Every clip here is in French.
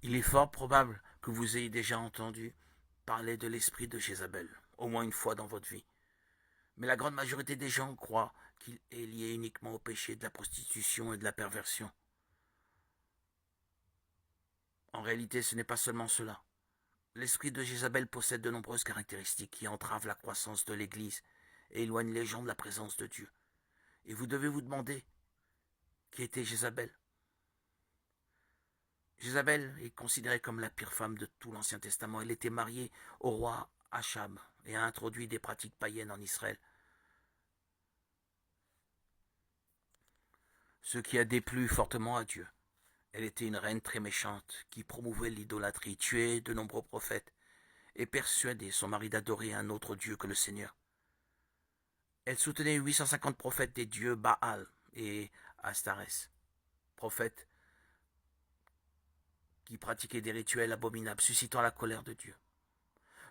Il est fort probable que vous ayez déjà entendu parler de l'esprit de Jézabel, au moins une fois dans votre vie. Mais la grande majorité des gens croient qu'il est lié uniquement au péché de la prostitution et de la perversion. En réalité, ce n'est pas seulement cela. L'esprit de Jézabel possède de nombreuses caractéristiques qui entravent la croissance de l'Église et éloignent les gens de la présence de Dieu. Et vous devez vous demander qui était Jézabel. Jézabel est considérée comme la pire femme de tout l'Ancien Testament. Elle était mariée au roi Achab et a introduit des pratiques païennes en Israël, ce qui a déplu fortement à Dieu. Elle était une reine très méchante qui promouvait l'idolâtrie, tuait de nombreux prophètes et persuadait son mari d'adorer un autre Dieu que le Seigneur. Elle soutenait 850 prophètes des dieux Baal et Astarès, prophètes qui pratiquaient des rituels abominables, suscitant la colère de Dieu.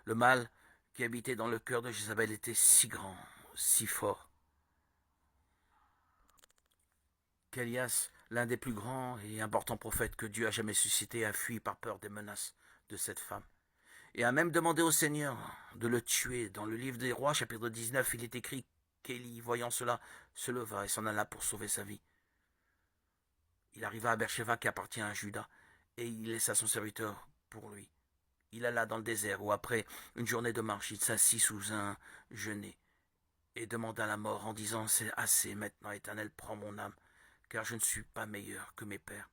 Le mal qui habitait dans le cœur de Jézabel était si grand, si fort, qu'Élias, l'un des plus grands et importants prophètes que Dieu a jamais suscité, a fui par peur des menaces de cette femme, et a même demandé au Seigneur de le tuer. Dans le livre des Rois, chapitre 19, il est écrit qu'Élie, voyant cela, se leva et s'en alla pour sauver sa vie. Il arriva à Beersheba qui appartient à Juda, et il laissa son serviteur pour lui. Il alla dans le désert où, après une journée de marche, il s'assit sous un genêt et demanda la mort en disant: c'est assez maintenant, Éternel, prends mon âme, car je ne suis pas meilleur que mes pères.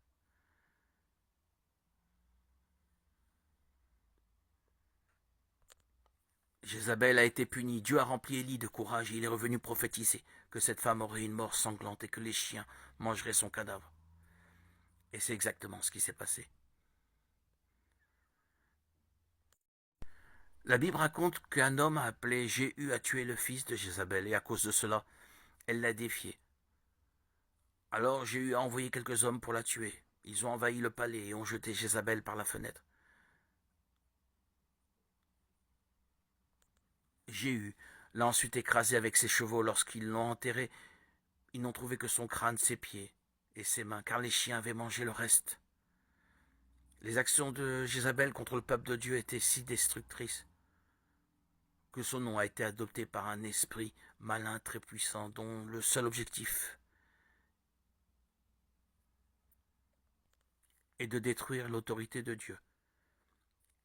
Jézabel a été punie. Dieu a rempli Élie de courage et il est revenu prophétiser que cette femme aurait une mort sanglante et que les chiens mangeraient son cadavre. Et c'est exactement ce qui s'est passé. La Bible raconte qu'un homme appelé Jéhu a tué le fils de Jézabel et à cause de cela, elle l'a défié. Alors Jéhu a envoyé quelques hommes pour la tuer. Ils ont envahi le palais et ont jeté Jézabel par la fenêtre. Jéhu l'a ensuite écrasé avec ses chevaux. Lorsqu'ils l'ont enterré, ils n'ont trouvé que son crâne, ses pieds et ses mains, car les chiens avaient mangé le reste. Les actions de Jézabel contre le peuple de Dieu étaient si destructrices que son nom a été adopté par un esprit malin très puissant dont le seul objectif est de détruire l'autorité de Dieu.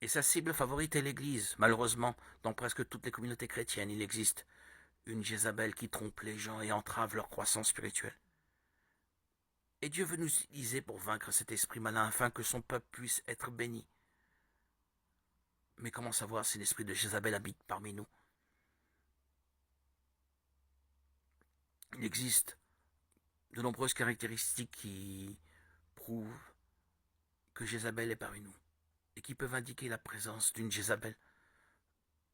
Et sa cible favorite est l'Église. Malheureusement, dans presque toutes les communautés chrétiennes, il existe une Jézabel qui trompe les gens et entrave leur croissance spirituelle. Et Dieu veut nous utiliser pour vaincre cet esprit malin afin que son peuple puisse être béni. Mais comment savoir si l'esprit de Jézabel habite parmi nous? Il existe de nombreuses caractéristiques qui prouvent que Jézabel est parmi nous et qui peuvent indiquer la présence d'une Jézabel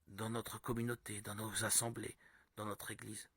dans notre communauté, dans nos assemblées, dans notre Église.